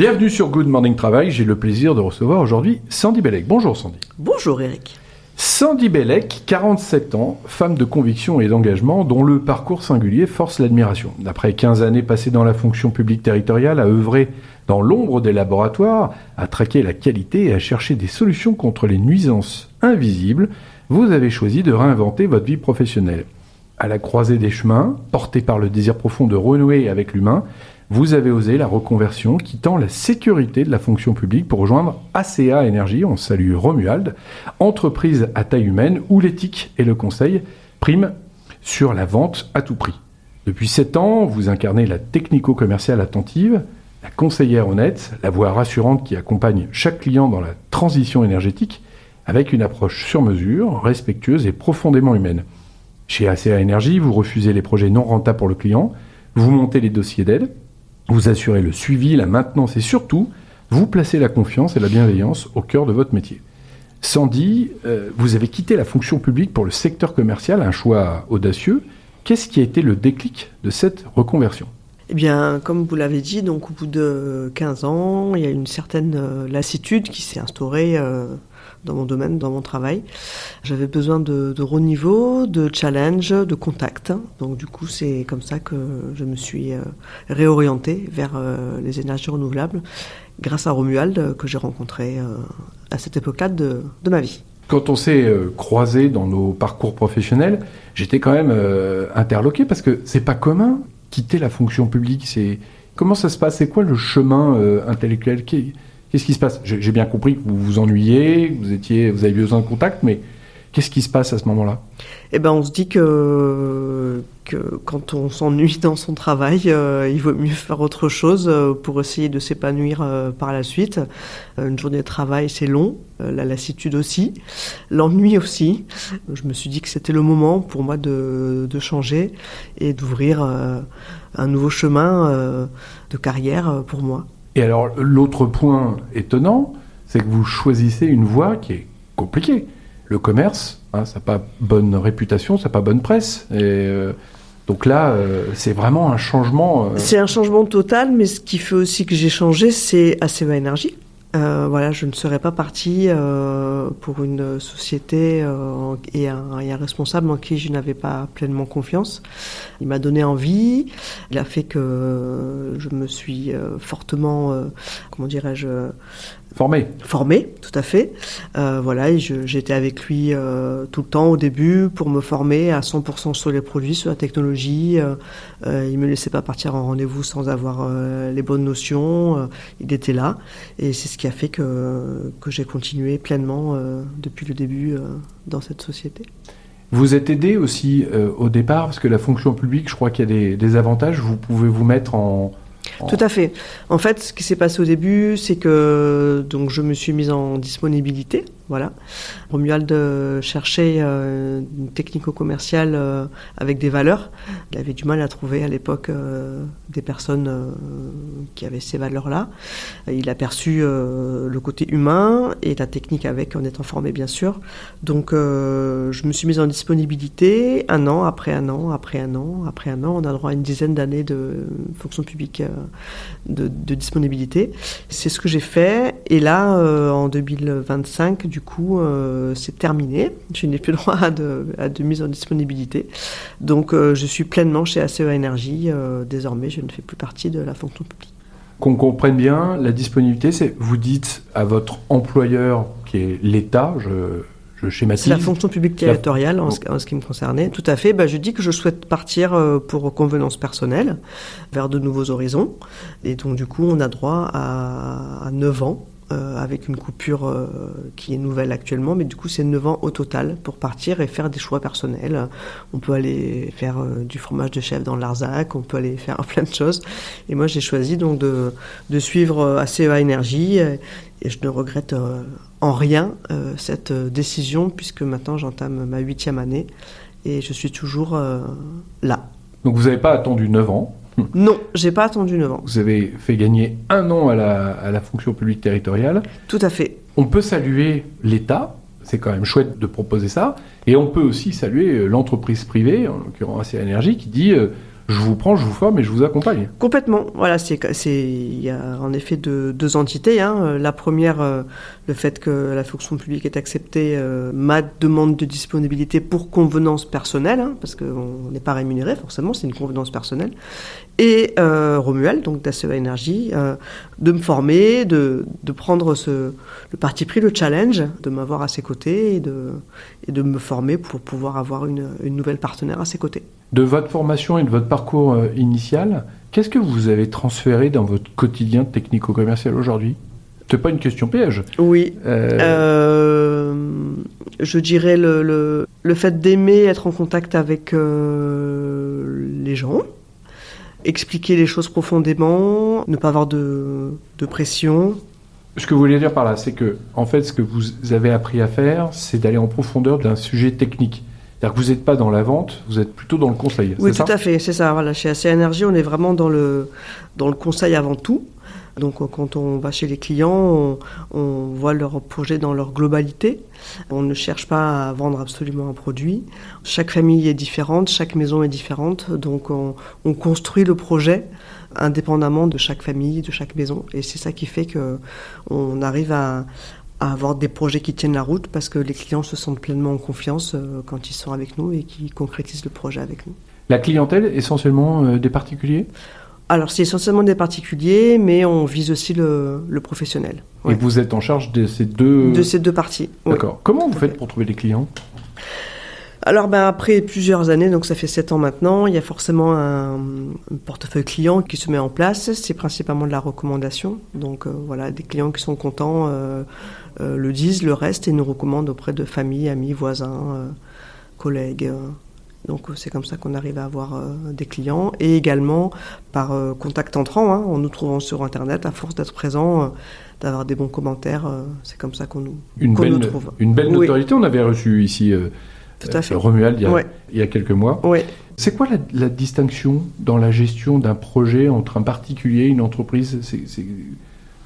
Bienvenue sur Good Morning Travail, j'ai le plaisir de recevoir aujourd'hui Sandy Bellec. Bonjour Sandy. Bonjour Eric. Sandy Bellec, 47 ans, femme de conviction et d'engagement dont le parcours singulier force l'admiration. Après 15 années passées dans la fonction publique territoriale, à œuvrer dans l'ombre des laboratoires, à traquer la qualité et à chercher des solutions contre les nuisances invisibles, vous avez choisi de réinventer votre vie professionnelle. À la croisée des chemins, porté par le désir profond de renouer avec l'humain, vous avez osé la reconversion quittant la sécurité de la fonction publique pour rejoindre ACA Énergie, on salue Romuald, entreprise à taille humaine où l'éthique et le conseil priment sur la vente à tout prix. Depuis 7 ans, vous incarnez la technico-commerciale attentive, la conseillère honnête, la voix rassurante qui accompagne chaque client dans la transition énergétique avec une approche sur mesure, respectueuse et profondément humaine. Chez ACA Énergie, vous refusez les projets non rentables pour le client, vous montez les dossiers d'aide, vous assurez le suivi, la maintenance et surtout, vous placez la confiance et la bienveillance au cœur de votre métier. Sandy, vous avez quitté la fonction publique pour le secteur commercial, un choix audacieux. Qu'est-ce qui a été le déclic de cette reconversion ? Eh bien, comme vous l'avez dit, donc au bout de 15 ans, il y a une certaine lassitude qui s'est instaurée dans mon domaine, dans mon travail. J'avais besoin de renouveau, de challenge, de contact. Donc du coup, c'est comme ça que je me suis réorientée vers les énergies renouvelables grâce à Romuald que j'ai rencontré à cette époque-là de ma vie. Quand on s'est croisés dans nos parcours professionnels, j'étais quand même interloqué parce que c'est pas commun quitter la fonction publique. Comment ça se passe ? C'est quoi le chemin intellectuel ? Qu'est-ce qui se passe ? J'ai bien compris que vous vous ennuyez, que vous avez besoin de contact, mais qu'est-ce qui se passe à ce moment-là ? Eh ben, on se dit que quand on s'ennuie dans son travail, il vaut mieux faire autre chose pour essayer de s'épanouir par la suite. Une journée de travail, c'est long, la lassitude aussi, l'ennui aussi. Je me suis dit que c'était le moment pour moi de changer et d'ouvrir un nouveau chemin de carrière pour moi. Et alors, l'autre point étonnant, c'est que vous choisissez une voie qui est compliquée. Le commerce, ça n'a pas bonne réputation, ça n'a pas bonne presse. Et donc là, c'est vraiment un changement. C'est un changement total, mais ce qui fait aussi que j'ai changé, c'est ACA Énergie. Voilà, je ne serais pas partie pour une société et un responsable en qui je n'avais pas pleinement confiance. Il m'a donné envie, il a fait que je me suis fortement, Formé, tout à fait. Voilà, et j'étais avec lui tout le temps au début pour me former à 100% sur les produits, sur la technologie. Il me laissait pas partir en rendez-vous sans avoir les bonnes notions. Il était là, et c'est ce qui a fait que j'ai continué pleinement depuis le début dans cette société. Vous êtes aidé aussi au départ, parce que la fonction publique, je crois qu'il y a des avantages. Vous pouvez vous mettre en... Tout à fait. En fait, ce qui s'est passé au début, c'est que donc je me suis mise en disponibilité. Voilà. Romuald cherchait une technico-commerciale avec des valeurs. Il avait du mal à trouver à l'époque des personnes qui avaient ces valeurs-là. Il a perçu le côté humain et la technique avec, en étant formé bien sûr. Donc je me suis mise en disponibilité 1 an, après 1 an, après 1 an, après 1 an. On a droit à une dizaine d'années de fonction publique de disponibilité. C'est ce que j'ai fait. Et là, en 2025, du coup, c'est terminé. Je n'ai plus droit à de mise en disponibilité. Donc, je suis pleinement chez ACA Énergie. Désormais, je ne fais plus partie de la fonction publique. Qu'on comprenne bien, la disponibilité, c'est vous dites à votre employeur, qui est l'État, je schématise. C'est la fonction publique territoriale en ce qui me concernait. Tout à fait. Je dis que je souhaite partir pour convenance personnelle vers de nouveaux horizons. Et donc, du coup, on a droit à 9 ans. Avec une coupure qui est nouvelle actuellement, mais du coup c'est 9 ans au total pour partir et faire des choix personnels. On peut aller faire du fromage de chèvre dans le Larzac, on peut aller faire plein de choses. Et moi j'ai choisi donc de suivre ACA Énergie et je ne regrette en rien cette décision puisque maintenant j'entame ma 8e année et je suis toujours là. Donc vous n'avez pas attendu 9 ans ? Non, j'ai pas attendu 9 ans. Vous avez fait gagner 1 an à la fonction publique territoriale. Tout à fait. On peut saluer l'État, c'est quand même chouette de proposer ça, et on peut aussi saluer l'entreprise privée, en l'occurrence ACA Énergie, qui dit Je vous prends, je vous forme et je vous accompagne. Complètement. Voilà, il y a en effet deux entités. La première, le fait que la fonction publique est acceptée, ma demande de disponibilité pour convenance personnelle, parce qu'on n'est pas rémunéré forcément, c'est une convenance personnelle. Et Romuald, donc d'ACEA Énergie, de me former, de prendre le parti pris, le challenge, de m'avoir à ses côtés et de me former pour pouvoir avoir une nouvelle partenaire à ses côtés. De votre formation et de votre parcours initial, qu'est-ce que vous avez transféré dans votre quotidien technico-commercial aujourd'hui ? C'est pas une question piège. Oui. Je dirais le fait d'aimer être en contact avec les gens, expliquer les choses profondément, ne pas avoir de pression. Ce que vous voulez dire par là, c'est que, en fait, ce que vous avez appris à faire, c'est d'aller en profondeur d'un sujet technique. C'est-à-dire que vous n'êtes pas dans la vente, vous êtes plutôt dans le conseil. Oui, tout à fait, c'est ça. Voilà, chez ACEA Énergie, on est vraiment dans le conseil avant tout. Donc, quand on va chez les clients, on voit leur projet dans leur globalité. On ne cherche pas à vendre absolument un produit. Chaque famille est différente, chaque maison est différente. Donc, on construit le projet indépendamment de chaque famille, de chaque maison. Et c'est ça qui fait qu'on arrive à avoir des projets qui tiennent la route parce que les clients se sentent pleinement en confiance quand ils sont avec nous et qui concrétisent le projet avec nous. La clientèle, essentiellement des particuliers ? Alors, c'est essentiellement des particuliers, mais on vise aussi le professionnel. Ouais. Et vous êtes en charge de ces deux... De ces deux parties. D'accord. Oui. Comment vous faites pour trouver des clients ? Alors, après plusieurs années, donc ça fait 7 ans maintenant, il y a forcément un portefeuille client qui se met en place. C'est principalement de la recommandation. Donc, voilà, des clients qui sont contents le disent, le restent et nous recommandent auprès de familles, amis, voisins, collègues. Donc c'est comme ça qu'on arrive à avoir des clients et également par contact entrant, en nous trouvant sur Internet, à force d'être présent, d'avoir des bons commentaires, c'est comme ça qu'on nous trouve. Une belle notoriété, on avait reçu ici tout à fait. Romuald il y a quelques mois. Oui. C'est quoi la distinction dans la gestion d'un projet entre un particulier et une entreprise ?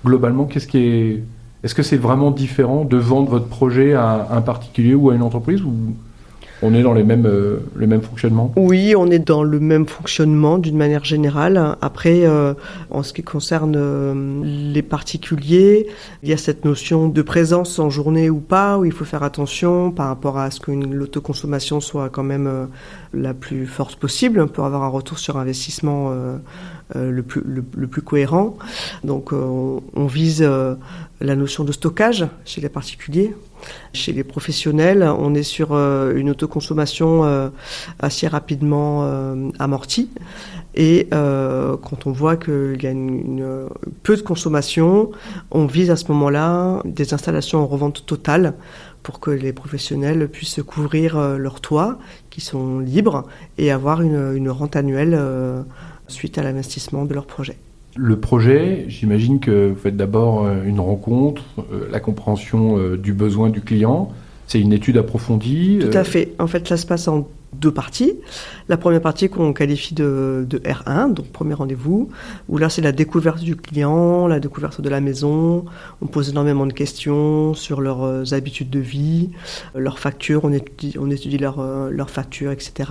Globalement, est-ce que c'est vraiment différent de vendre votre projet à un particulier ou à une entreprise ou on est dans les mêmes fonctionnements ? Oui, on est dans le même fonctionnement d'une manière générale. Après, en ce qui concerne les particuliers, il y a cette notion de présence en journée ou pas, où il faut faire attention par rapport à ce que l'autoconsommation soit quand même la plus forte possible pour avoir un retour sur investissement le plus cohérent. Donc, on vise la notion de stockage chez les particuliers. Chez les professionnels, on est sur une autoconsommation assez rapidement amortie. Et quand on voit qu'il y a peu de consommation, on vise à ce moment-là des installations en revente totale pour que les professionnels puissent couvrir leurs toits qui sont libres et avoir une rente annuelle suite à l'investissement de leur projet. Le projet, j'imagine que vous faites d'abord une rencontre, la compréhension du besoin du client. C'est une étude approfondie. Tout à fait. En fait, ça se passe en 2 parties. La première partie qu'on qualifie de R1, donc premier rendez-vous, où là c'est la découverte du client, la découverte de la maison. On pose énormément de questions sur leurs habitudes de vie, leurs factures, on étudie leurs factures, etc.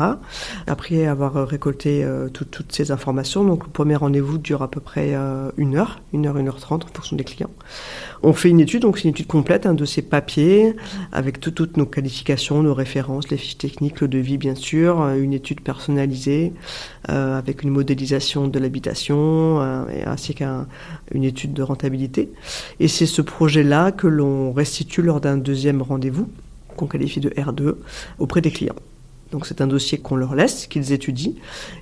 Après avoir récolté toutes ces informations, donc le premier rendez-vous dure à peu près 1 heure, 1h30 en fonction des clients. On fait une étude, donc c'est une étude complète, un dossier papier, avec toutes nos qualifications, nos références, les fiches techniques, le devis bien sûr, une étude personnalisée avec une modélisation de l'habitation ainsi qu'une étude de rentabilité. Et c'est ce projet-là que l'on restitue lors d'un deuxième rendez-vous, qu'on qualifie de R2, auprès des clients. Donc c'est un dossier qu'on leur laisse, qu'ils étudient,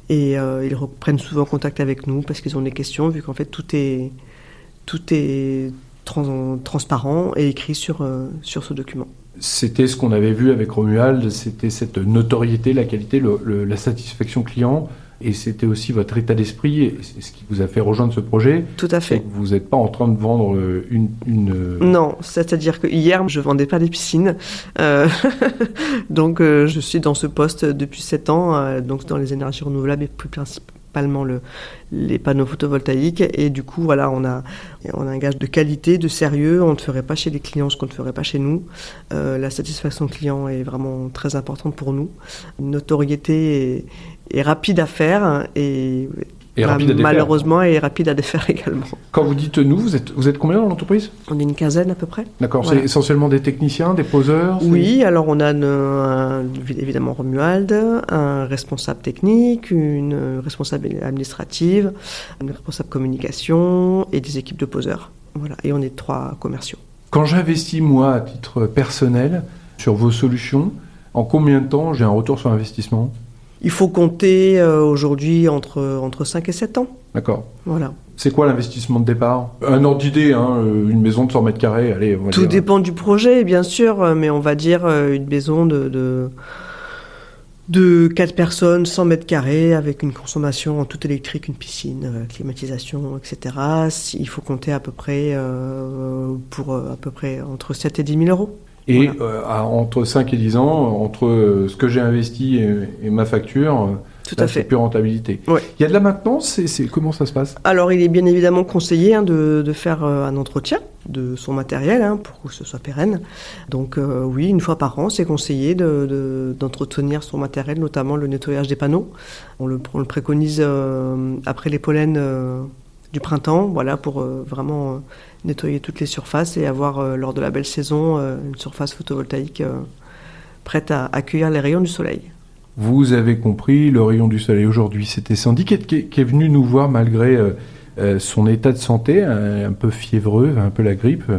et ils reprennent souvent contact avec nous parce qu'ils ont des questions, vu qu'en fait tout est transparent et écrit sur ce document. C'était ce qu'on avait vu avec Romuald, c'était cette notoriété, la qualité, la satisfaction client, et c'était aussi votre état d'esprit, et c'est ce qui vous a fait rejoindre ce projet. Tout à fait. C'est que vous n'êtes pas en train de vendre une... Non, c'est-à-dire que hier, je vendais pas des piscines, donc je suis dans ce poste depuis 7 ans, donc dans les énergies renouvelables et principalement les panneaux photovoltaïques. Et du coup, voilà, on a un gage de qualité, de sérieux. On ne ferait pas chez les clients ce qu'on ne ferait pas chez nous. La satisfaction client est vraiment très importante pour nous. Une notoriété est rapide à faire et rapide à défaire. Malheureusement, et rapide à défaire également. Quand vous dites nous, vous êtes combien dans l'entreprise ? On est une quinzaine à peu près. D'accord, Voilà. C'est essentiellement des techniciens, des poseurs ? Oui, alors on a évidemment Romuald, un responsable technique, une responsable administrative, une responsable communication et des équipes de poseurs. Voilà, et on est 3 commerciaux. Quand j'investis, moi, à titre personnel, sur vos solutions, en combien de temps j'ai un retour sur investissement ? Il faut compter aujourd'hui entre 5 et 7 ans. D'accord. Voilà. C'est quoi l'investissement de départ ? Un ordre d'idée, une maison de 100 mètres carrés, allez, on va Tout dire. dépend du projet, bien sûr, mais on va dire une maison de 4 personnes, 100 mètres carrés, avec une consommation en tout électrique, une piscine, climatisation, etc. Il faut compter à peu près pour à peu près entre 7 et 10 000 euros. Et voilà. Entre 5 et 10 ans, entre ce que j'ai investi et ma facture, tout à fait. C'est pure rentabilité. Ouais. Il y a de la maintenance, comment ça se passe ? Alors, il est bien évidemment conseillé de faire un entretien de son matériel pour que ce soit pérenne. Donc oui, une fois par an, c'est conseillé d'entretenir son matériel, notamment le nettoyage des panneaux. On le préconise après les pollens du printemps, voilà, pour vraiment nettoyer toutes les surfaces et avoir, lors de la belle saison, une surface photovoltaïque prête à accueillir les rayons du soleil. Vous avez compris, le rayon du soleil aujourd'hui, c'était Sandy qui est venu nous voir malgré son état de santé, un peu fiévreux, un peu la grippe.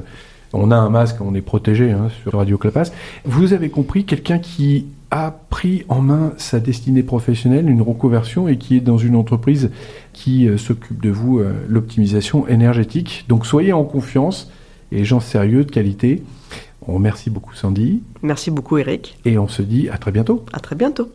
On a un masque, on est protégé sur Radio Clapas. Vous avez compris, quelqu'un qui a pris en main sa destinée professionnelle, une reconversion, et qui est dans une entreprise qui s'occupe de vous, l'optimisation énergétique. Donc soyez en confiance, et gens sérieux, de qualité. On remercie beaucoup Sandy. Merci beaucoup Eric. Et on se dit à très bientôt. À très bientôt.